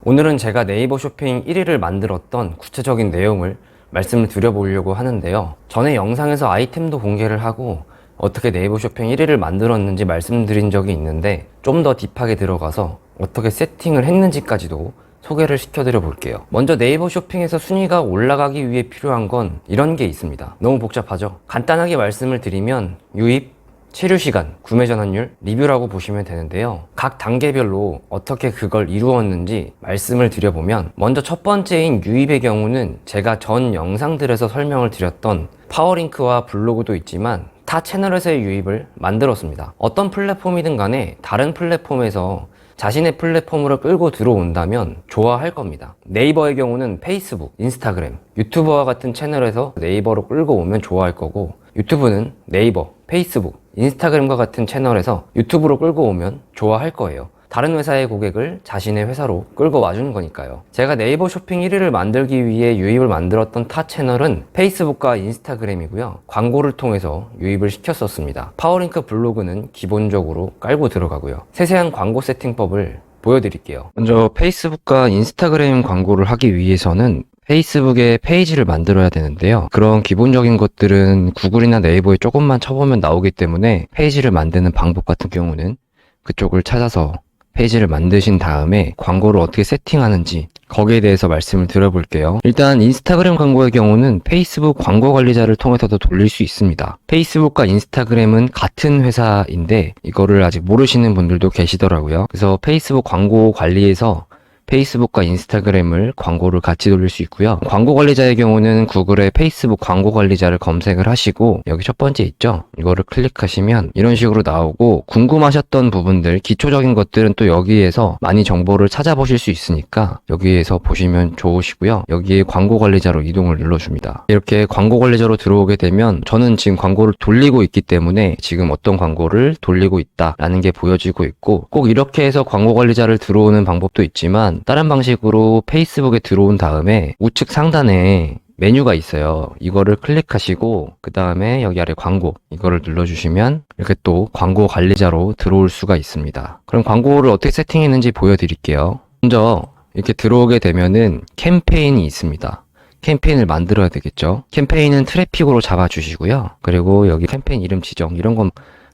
오늘은 제가 네이버 쇼핑 1위를 만들었던 구체적인 내용을 말씀을 드려보려고 하는데요. 전에 영상에서 아이템도 공개를 하고 어떻게 네이버 쇼핑 1위를 만들었는지 말씀드린 적이 있는데 좀 더 딥하게 들어가서 어떻게 세팅을 했는지까지도 소개를 시켜드려 볼게요. 먼저 네이버 쇼핑에서 순위가 올라가기 위해 필요한 건 이런 게 있습니다. 너무 복잡하죠? 간단하게 말씀을 드리면 유입, 체류 시간, 구매 전환율, 리뷰라고 보시면 되는데요. 각 단계별로 어떻게 그걸 이루었는지 말씀을 드려보면 먼저 첫 번째인 유입의 경우는 제가 전 영상들에서 설명을 드렸던 파워링크와 블로그도 있지만 타 채널에서의 유입을 만들었습니다. 어떤 플랫폼이든 간에 다른 플랫폼에서 자신의 플랫폼으로 끌고 들어온다면 좋아할 겁니다. 네이버의 경우는 페이스북, 인스타그램, 유튜버와 같은 채널에서 네이버로 끌고 오면 좋아할 거고, 유튜브는 네이버, 페이스북, 인스타그램과 같은 채널에서 유튜브로 끌고 오면 좋아할 거예요. 다른 회사의 고객을 자신의 회사로 끌고 와주는 거니까요. 제가 네이버 쇼핑 1위를 만들기 위해 유입을 만들었던 타 채널은 페이스북과 인스타그램이고요. 광고를 통해서 유입을 시켰었습니다. 파워링크 블로그는 기본적으로 깔고 들어가고요. 세세한 광고 세팅법을 보여드릴게요. 먼저 페이스북과 인스타그램 광고를 하기 위해서는 페이스북에 페이지를 만들어야 되는데요. 그런 기본적인 것들은 구글이나 네이버에 조금만 쳐보면 나오기 때문에 페이지를 만드는 방법 같은 경우는 그쪽을 찾아서 페이지를 만드신 다음에 광고를 어떻게 세팅하는지 거기에 대해서 말씀을 드려볼게요. 일단 인스타그램 광고의 경우는 페이스북 광고 관리자를 통해서도 돌릴 수 있습니다. 페이스북과 인스타그램은 같은 회사인데 이거를 아직 모르시는 분들도 계시더라고요. 그래서 페이스북 광고 관리에서 페이스북과 인스타그램을 광고를 같이 돌릴 수 있고요. 광고 관리자의 경우는 구글에 페이스북 광고 관리자를 검색을 하시고 여기 첫 번째 있죠? 이거를 클릭하시면 이런 식으로 나오고 궁금하셨던 부분들, 기초적인 것들은 또 여기에서 많이 정보를 찾아보실 수 있으니까 여기에서 보시면 좋으시고요. 여기에 광고 관리자로 이동을 눌러줍니다. 이렇게 광고 관리자로 들어오게 되면 저는 지금 광고를 돌리고 있기 때문에 지금 어떤 광고를 돌리고 있다라는 게 보여지고 있고, 꼭 이렇게 해서 광고 관리자를 들어오는 방법도 있지만 다른 방식으로 페이스북에 들어온 다음에 우측 상단에 메뉴가 있어요. 이거를 클릭하시고 그 다음에 여기 아래 광고 이거를 눌러주시면 이렇게 또 광고 관리자로 들어올 수가 있습니다. 그럼 광고를 어떻게 세팅했는지 보여드릴게요. 먼저 이렇게 들어오게 되면은 캠페인이 있습니다. 캠페인을 만들어야 되겠죠. 캠페인은 트래픽으로 잡아주시고요. 그리고 여기 캠페인 이름 지정 이런 건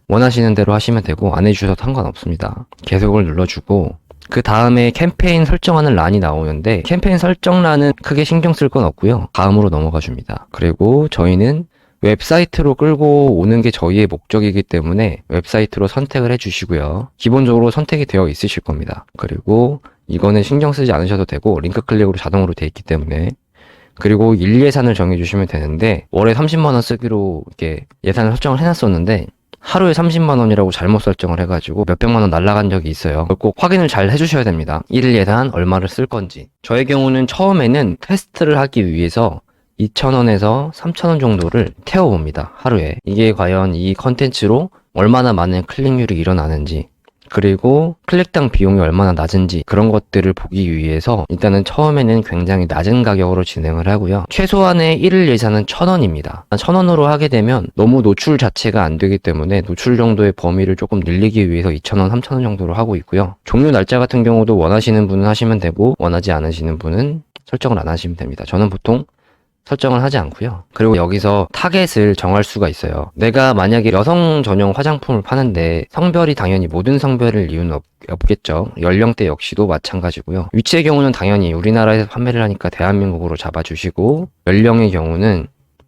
원하시는 대로 하시면 되고 안 해주셔도 상관없습니다. 계속을 눌러주고 그 다음에 캠페인 설정하는 란이 나오는데 캠페인 설정란은 크게 신경 쓸 건 없고요. 다음으로 넘어가 줍니다. 그리고 저희는 웹사이트로 끌고 오는 게 저희의 목적이기 때문에 웹사이트로 선택을 해주시고요. 기본적으로 선택이 되어 있으실 겁니다. 그리고 이거는 신경 쓰지 않으셔도 되고 링크 클릭으로 자동으로 되어 있기 때문에, 그리고 일 예산을 정해주시면 되는데 월에 30만원 쓰기로 이렇게 예산을 설정을 해놨었는데 하루에 30만원이라고 잘못 설정을 해가지고 몇백만원 날라간 적이 있어요. 꼭 확인을 잘 해주셔야 됩니다. 일 예산 얼마를 쓸 건지. 저의 경우는 처음에는 테스트를 하기 위해서 2,000원에서 3,000원 정도를 태워봅니다. 하루에. 이게 과연 이 컨텐츠로 얼마나 많은 클릭률이 일어나는지, 그리고 클릭당 비용이 얼마나 낮은지 그런 것들을 보기 위해서 일단은 처음에는 굉장히 낮은 가격으로 진행을 하고요. 최소한의 1일 예산은 1,000원입니다. 1,000원으로 하게 되면 너무 노출 자체가 안 되기 때문에 노출 정도의 범위를 조금 늘리기 위해서 2,000원, 3,000원 정도로 하고 있고요. 종료 날짜 같은 경우도 원하시는 분은 하시면 되고 원하지 않으시는 분은 설정을 안 하시면 됩니다. 저는 보통 설정을 하지 않고요. 그리고 여기서 타겟을 정할 수가 있어요. 내가 만약에 여성 전용 화장품을 파는데 성별이 당연히 모든 성별일 이유는 없겠죠. 연령대 역시도 마찬가지고요. 위치의 경우는 당연히 우리나라에서 판매를 하니까 대한민국으로 잡아주시고, 연령의 경우는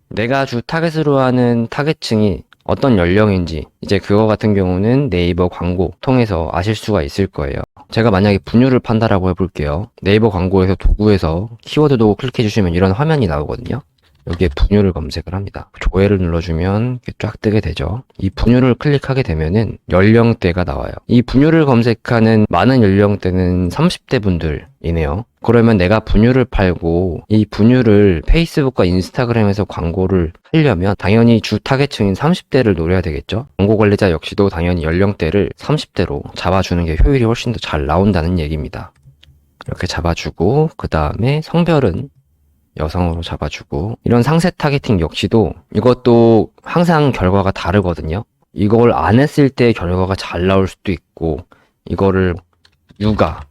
내가 주 타겟으로 하는 타겟층이 어떤 연령인지 이제 그거 같은 경우는 네이버 광고 통해서 아실 수가 있을 거예요. 제가 만약에 분유를 판다라고 해볼게요. 네이버 광고에서 도구에서 키워드 도구 클릭해주시면 이런 화면이 나오거든요. 여기에 분유를 검색을 합니다. 조회를 눌러주면 이렇게 쫙 뜨게 되죠. 이 분유를 클릭하게 되면은 연령대가 나와요. 이 분유를 검색하는 많은 연령대는 30대 분들이네요. 그러면 내가 분유를 팔고 이 분유를 페이스북과 인스타그램에서 광고를 하려면 당연히 주 타겟층인 30대를 노려야 되겠죠. 광고 관리자 역시도 당연히 연령대를 30대로 잡아주는 게 효율이 훨씬 더 잘 나온다는 얘기입니다. 이렇게 잡아주고 그 다음에 성별은 여성으로 잡아주고, 이런 상세 타겟팅 역시도 이것도 항상 결과가 다르거든요. 이걸 안 했을 때 결과가 잘 나올 수도 있고, 이거를 육아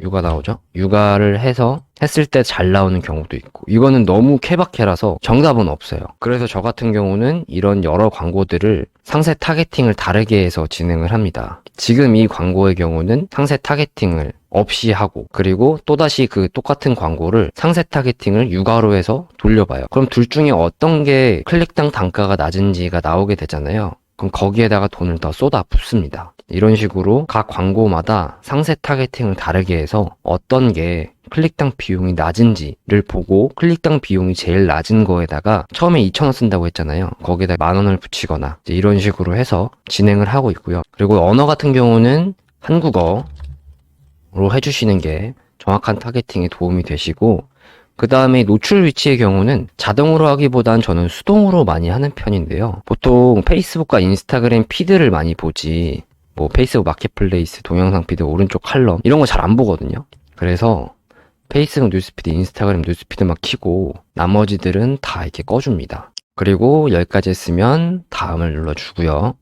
육아 나오죠? 육아를 했을 때 잘 나오는 경우도 있고, 이거는 너무 케바케라서 정답은 없어요. 그래서 저 같은 경우는 이런 여러 광고들을 상세 타겟팅을 다르게 해서 진행을 합니다. 지금 이 광고의 경우는 상세 타겟팅을 없이 하고, 그리고 또다시 그 똑같은 광고를 상세 타겟팅을 육아로 해서 돌려봐요. 그럼 둘 중에 어떤 게 클릭당 단가가 낮은지가 나오게 되잖아요. 그럼 거기에다가 돈을 더 쏟아 붓습니다. 이런 식으로 각 광고마다 상세 타겟팅을 다르게 해서 어떤 게 클릭당 비용이 낮은지를 보고 클릭당 비용이 제일 낮은 거에다가 처음에 2,000원 쓴다고 했잖아요. 거기에다 10,000원을 붙이거나 이런 식으로 해서 진행을 하고 있고요. 그리고 언어 같은 경우는 한국어로 해주시는 게 정확한 타겟팅에 도움이 되시고, 그 다음에 노출 위치의 경우는 자동으로 하기보단 저는 수동으로 많이 하는 편인데요. 보통 페이스북과 인스타그램 피드를 많이 보지, 뭐 페이스북 마켓플레이스 동영상 피드 오른쪽 칼럼 이런 거 잘 안 보거든요. 그래서 페이스북 뉴스피드, 인스타그램 뉴스피드만 켜고 나머지들은 다 이렇게 꺼줍니다. 그리고 여기까지 했으면 다음을 눌러주고요.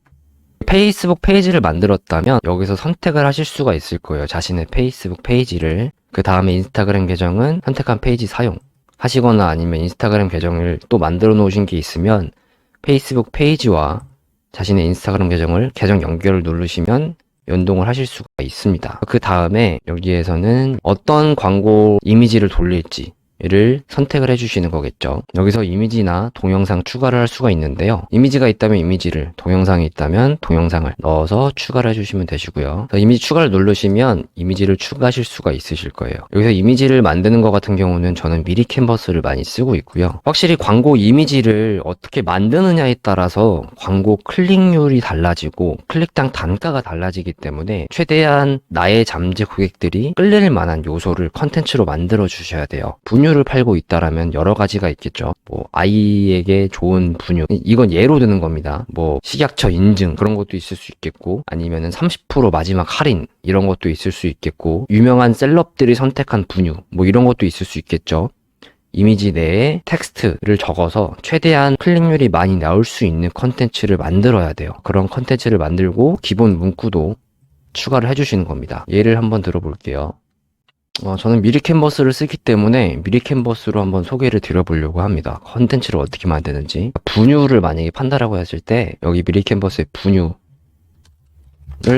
페이스북 페이지를 만들었다면 여기서 선택을 하실 수가 있을 거예요. 자신의 페이스북 페이지를. 그 다음에 인스타그램 계정은 선택한 페이지 사용 하시거나, 아니면 인스타그램 계정을 또 만들어 놓으신 게 있으면 페이스북 페이지와 자신의 인스타그램 계정 연결을 누르시면 연동을 하실 수가 있습니다. 그 다음에 여기에서는 어떤 광고 이미지를 돌릴지를 선택을 해주시는 거겠죠. 여기서 이미지나 동영상 추가를 할 수가 있는데요. 이미지가 있다면 이미지를, 동영상이 있다면 동영상을 넣어서 추가를 해주시면 되시고요. 이미지 추가를 누르시면 이미지를 추가하실 수가 있으실 거예요. 여기서 이미지를 만드는 것 같은 경우는 저는 미리 캔버스를 많이 쓰고 있고요. 확실히 광고 이미지를 어떻게 만드느냐에 따라서 광고 클릭률이 달라지고 클릭당 단가가 달라지기 때문에 최대한 나의 잠재 고객들이 끌릴 만한 요소를 컨텐츠로 만들어 주셔야 돼요. 분유를 팔고 있다라면 여러 가지가 있겠죠. 뭐 아이에게 좋은 분유, 이건 예로 드는 겁니다. 뭐 식약처 인증 그런 것도 있을 수 있겠고, 아니면은 30% 마지막 할인 이런 것도 있을 수 있겠고, 유명한 셀럽들이 선택한 분유 뭐 이런 것도 있을 수 있겠죠. 이미지 내에 텍스트를 적어서 최대한 클릭률이 많이 나올 수 있는 컨텐츠를 만들어야 돼요. 그런 컨텐츠를 만들고 기본 문구도 추가를 해주시는 겁니다. 예를 한번 들어볼게요. 저는 미리 캔버스를 쓰기 때문에 미리 캔버스로 한번 소개를 드려보려고 합니다. 컨텐츠를 어떻게 만드는지. 분유를 만약에 판다라고 했을 때 여기 미리 캔버스에 분유를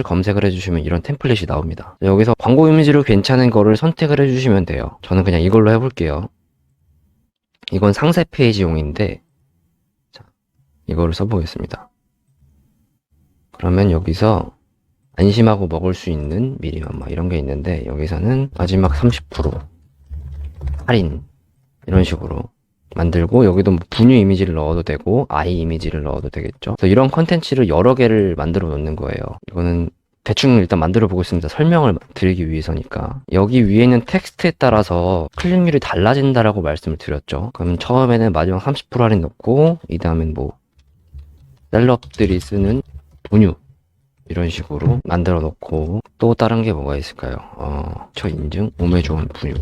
검색을 해주시면 이런 템플릿이 나옵니다. 여기서 광고 이미지로 괜찮은 거를 선택을 해주시면 돼요. 저는 그냥 이걸로 해볼게요. 이건 상세 페이지용인데, 자, 이거를 써보겠습니다. 그러면 여기서 안심하고 먹을 수 있는 미리맘마 이런 게 있는데, 여기서는 마지막 30% 할인 이런 식으로 만들고, 여기도 뭐 분유 이미지를 넣어도 되고 아이 이미지를 넣어도 되겠죠. 그래서 이런 컨텐츠를 여러 개를 만들어 놓는 거예요. 이거는 대충 일단 만들어 보겠습니다. 설명을 드리기 위해서니까. 여기 위에 있는 텍스트에 따라서 클릭률이 달라진다라고 말씀을 드렸죠. 그럼 처음에는 마지막 30% 할인 넣고, 이 다음엔 뭐 셀럽들이 쓰는 분유 이런 식으로 만들어 놓고, 또 다른 게 뭐가 있을까요? 저 인증 몸에 좋은 분유,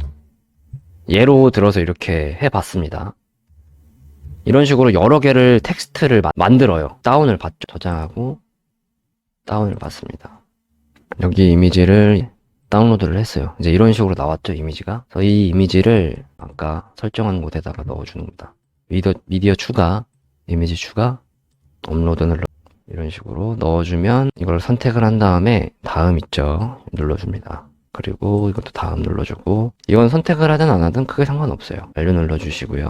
예로 들어서 이렇게 해봤습니다. 이런 식으로 여러 개를 텍스트를 만들어요. 다운을 받죠. 저장하고 다운을 받습니다. 여기 이미지를 다운로드를 했어요. 이제 이런 식으로 나왔죠, 이미지가. 그래서 이 이미지를 아까 설정한 곳에다가 넣어주는 겁니다. 미디어 추가, 이미지 추가, 업로드를 이런 식으로 넣어주면 이걸 선택을 한 다음에 다음 있죠, 눌러줍니다. 그리고 이것도 다음 눌러주고, 이건 선택을 하든 안 하든 크게 상관없어요. 완료 눌러주시고요.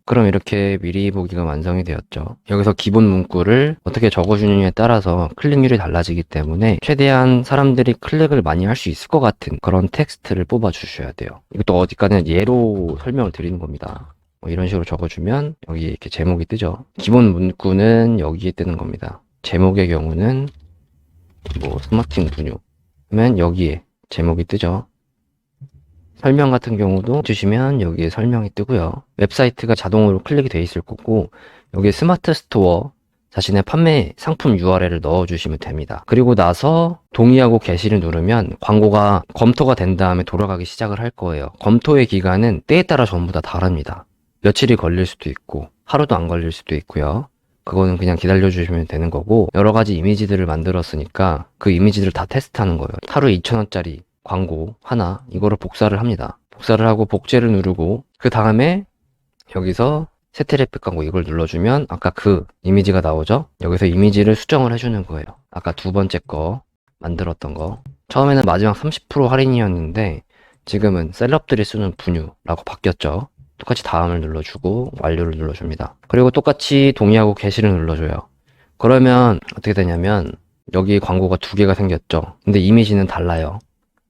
그럼 이렇게 미리 보기가 완성이 되었죠. 여기서 기본 문구를 어떻게 적어주느냐에 따라서 클릭률이 달라지기 때문에 최대한 사람들이 클릭을 많이 할 수 있을 것 같은 그런 텍스트를 뽑아 주셔야 돼요. 이것도 어디까지는 예로 설명을 드리는 겁니다. 이런 식으로 적어주면 여기 이렇게 제목이 뜨죠. 기본 문구는 여기에 뜨는 겁니다. 제목의 경우는 뭐 스마팅 분유 하면 여기에 제목이 뜨죠. 설명 같은 경우도 주시면 여기에 설명이 뜨고요. 웹사이트가 자동으로 클릭이 돼 있을 거고, 여기에 스마트 스토어 자신의 판매 상품 URL을 넣어주시면 됩니다. 그리고 나서 동의하고 게시를 누르면 광고가 검토가 된 다음에 돌아가기 시작을 할 거예요. 검토의 기간은 때에 따라 전부 다 다릅니다. 며칠이 걸릴 수도 있고 하루도 안 걸릴 수도 있고요. 그거는 그냥 기다려주시면 되는 거고, 여러 가지 이미지들을 만들었으니까 그 이미지들을 다 테스트하는 거예요. 하루에 2,000원짜리 광고 하나 이거를 복사를 합니다. 복사를 하고 복제를 누르고 그 다음에 여기서 새 트래픽 광고 이걸 눌러주면 아까 그 이미지가 나오죠? 여기서 이미지를 수정을 해주는 거예요. 아까 두 번째 거 만들었던 거 처음에는 마지막 30% 할인이었는데 지금은 셀럽들이 쓰는 분유라고 바뀌었죠. 똑같이 다음을 눌러주고 완료를 눌러줍니다. 그리고 똑같이 동의하고 게시를 눌러줘요. 그러면 어떻게 되냐면 여기 광고가 두 개가 생겼죠. 근데 이미지는 달라요.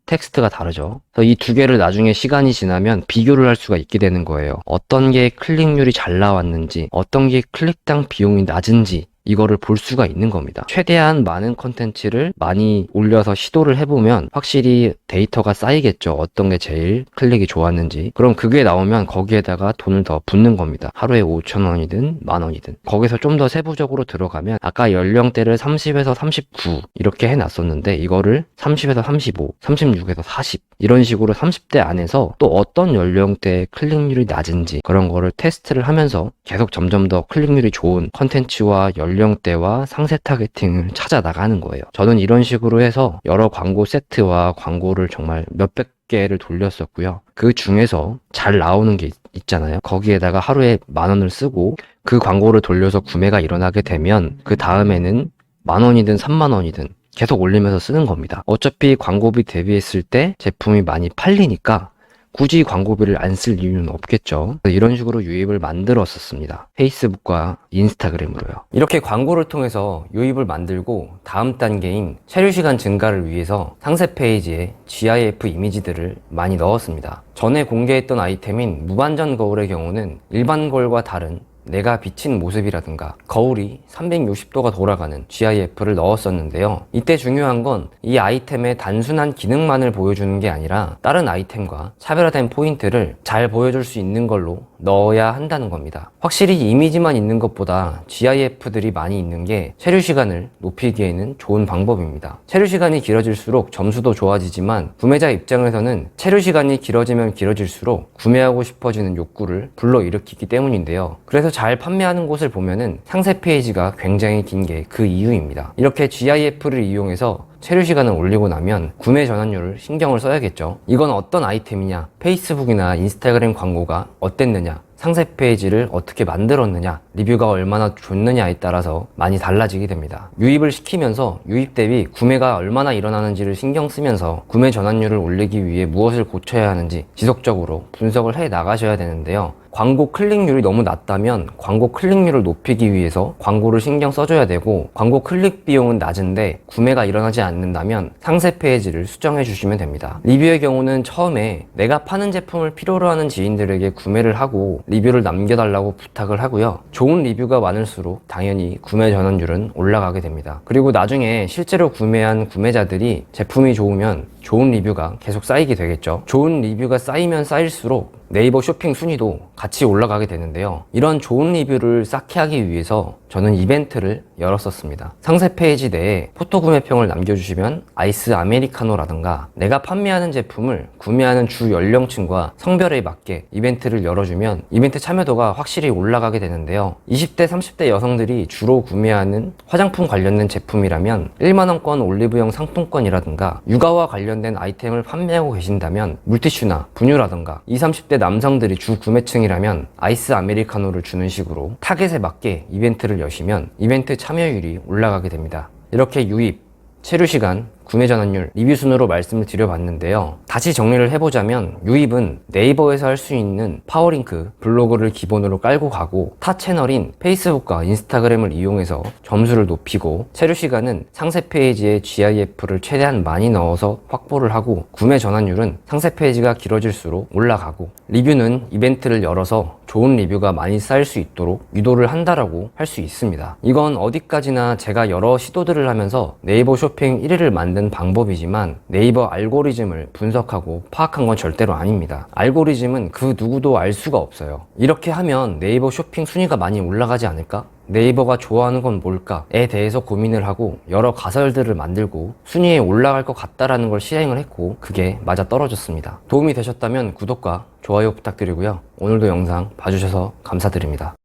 텍스트가 다르죠. 그래서 이 두 개를 나중에 시간이 지나면 비교를 할 수가 있게 되는 거예요. 어떤 게 클릭률이 잘 나왔는지, 어떤 게 클릭당 비용이 낮은지 이거를 볼 수가 있는 겁니다. 최대한 많은 컨텐츠를 많이 올려서 시도를 해보면 확실히 데이터가 쌓이겠죠. 어떤 게 제일 클릭이 좋았는지. 그럼 그게 나오면 거기에다가 돈을 더 붓는 겁니다. 하루에 5,000원이든 10,000원이든. 거기서 좀 더 세부적으로 들어가면 아까 연령대를 30에서 39 이렇게 해놨었는데 이거를 30에서 35, 36에서 40 이런 식으로 30대 안에서 또 어떤 연령대의 클릭률이 낮은지 그런 거를 테스트를 하면서 계속 점점 더 클릭률이 좋은 컨텐츠와 연령대와 상세 타겟팅을 찾아 나가는 거예요. 저는 이런 식으로 해서 여러 광고 세트와 광고를 정말 몇백 개를 돌렸었고요. 그 중에서 잘 나오는 게 있잖아요. 거기에다가 하루에 10,000원을 쓰고 그 광고를 돌려서 구매가 일어나게 되면 그 다음에는 10,000원이든 30,000원이든 계속 올리면서 쓰는 겁니다. 어차피 광고비 대비했을 때 제품이 많이 팔리니까 굳이 광고비를 안 쓸 이유는 없겠죠. 이런 식으로 유입을 만들었었습니다. 페이스북과 인스타그램으로요. 이렇게 광고를 통해서 유입을 만들고 다음 단계인 체류 시간 증가를 위해서 상세 페이지에 GIF 이미지들을 많이 넣었습니다. 전에 공개했던 아이템인 무반전 거울의 경우는 일반 거울과 다른 내가 비친 모습이라든가 거울이 360도가 돌아가는 GIF를 넣었었는데요. 이때 중요한 건 이 아이템의 단순한 기능만을 보여주는 게 아니라 다른 아이템과 차별화된 포인트를 잘 보여줄 수 있는 걸로 넣어야 한다는 겁니다. 확실히 이미지만 있는 것보다 GIF들이 많이 있는 게 체류 시간을 높이기에는 좋은 방법입니다. 체류 시간이 길어질수록 점수도 좋아지지만 구매자 입장에서는 체류 시간이 길어지면 길어질수록 구매하고 싶어지는 욕구를 불러일으키기 때문인데요. 그래서 잘 판매하는 곳을 보면은 상세 페이지가 굉장히 긴 게 그 이유입니다. 이렇게 GIF를 이용해서 체류 시간을 올리고 나면 구매 전환율을 신경을 써야겠죠. 이건 어떤 아이템이냐, 페이스북이나 인스타그램 광고가 어땠느냐, 상세 페이지를 어떻게 만들었느냐, 리뷰가 얼마나 좋느냐에 따라서 많이 달라지게 됩니다. 유입을 시키면서 유입 대비 구매가 얼마나 일어나는지를 신경 쓰면서 구매 전환율을 올리기 위해 무엇을 고쳐야 하는지 지속적으로 분석을 해 나가셔야 되는데요. 광고 클릭률이 너무 낮다면 광고 클릭률을 높이기 위해서 광고를 신경 써줘야 되고, 광고 클릭 비용은 낮은데 구매가 일어나지 않는다면 상세 페이지를 수정해 주시면 됩니다. 리뷰의 경우는 처음에 내가 파는 제품을 필요로 하는 지인들에게 구매를 하고 리뷰를 남겨달라고 부탁을 하고요. 좋은 리뷰가 많을수록 당연히 구매 전환율은 올라가게 됩니다. 그리고 나중에 실제로 구매한 구매자들이 제품이 좋으면 좋은 리뷰가 계속 쌓이게 되겠죠. 좋은 리뷰가 쌓이면 쌓일수록 네이버 쇼핑 순위도 같이 올라가게 되는데요. 이런 좋은 리뷰를 쌓게 하기 위해서 저는 이벤트를 열었었습니다. 상세 페이지 내에 포토 구매평을 남겨주시면 아이스 아메리카노라든가 내가 판매하는 제품을 구매하는 주 연령층과 성별에 맞게 이벤트를 열어주면 이벤트 참여도가 확실히 올라가게 되는데요. 20대, 30대 여성들이 주로 구매하는 화장품 관련된 제품이라면 1만원권 올리브영 상품권이라든가 육아와 관련된 아이템을 판매하고 계신다면 물티슈나 분유라든가 20, 30대 남성들이 주 구매층이라면 아이스 아메리카노를 주는 식으로 타겟에 맞게 이벤트를 여시면 이벤트 참여율이 올라가게 됩니다. 이렇게 유입, 체류 시간, 구매 전환율, 리뷰 순으로 말씀을 드려봤는데요. 다시 정리를 해보자면 유입은 네이버에서 할 수 있는 파워링크, 블로그를 기본으로 깔고 가고, 타 채널인 페이스북과 인스타그램을 이용해서 점수를 높이고, 체류 시간은 상세 페이지에 GIF를 최대한 많이 넣어서 확보를 하고, 구매 전환율은 상세 페이지가 길어질수록 올라가고, 리뷰는 이벤트를 열어서 좋은 리뷰가 많이 쌓일 수 있도록 유도를 한다라고 할 수 있습니다. 이건 어디까지나 제가 여러 시도들을 하면서 네이버 쇼핑 1위를 만든 방법이지만 네이버 알고리즘을 분석하고 파악한 건 절대로 아닙니다. 알고리즘은 그 누구도 알 수가 없어요. 이렇게 하면 네이버 쇼핑 순위가 많이 올라가지 않을까? 네이버가 좋아하는 건 뭘까에 대해서 고민을 하고 여러 가설들을 만들고 순위에 올라갈 것 같다라는 걸 실행을 했고, 그게 맞아 떨어졌습니다. 도움이 되셨다면 구독과 좋아요 부탁드리고요. 오늘도 영상 봐주셔서 감사드립니다.